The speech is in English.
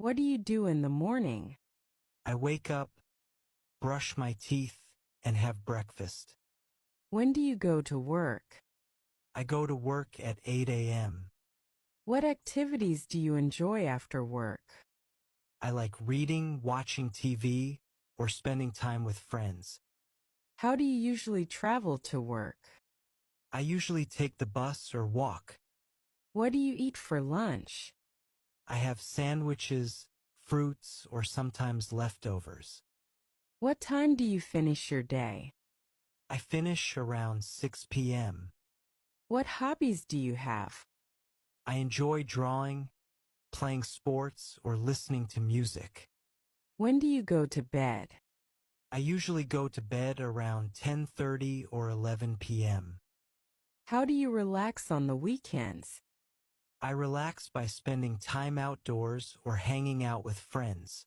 What do you do in the morning? I wake up, brush my teeth, and have breakfast. When do you go to work? I go to work at 8 a.m. What activities do you enjoy after work? I like reading, watching TV, or spending time with friends. How do you usually travel to work? I usually take the bus or walk. What do you eat for lunch? I have sandwiches, fruits, or sometimes leftovers. What time do you finish your day? I finish around 6 p.m. What hobbies do you have? I enjoy drawing, playing sports, or listening to music. When do you go to bed? I usually go to bed around 10:30 or 11 p.m. How do you relax on the weekends? I relax by spending time outdoors or hanging out with friends.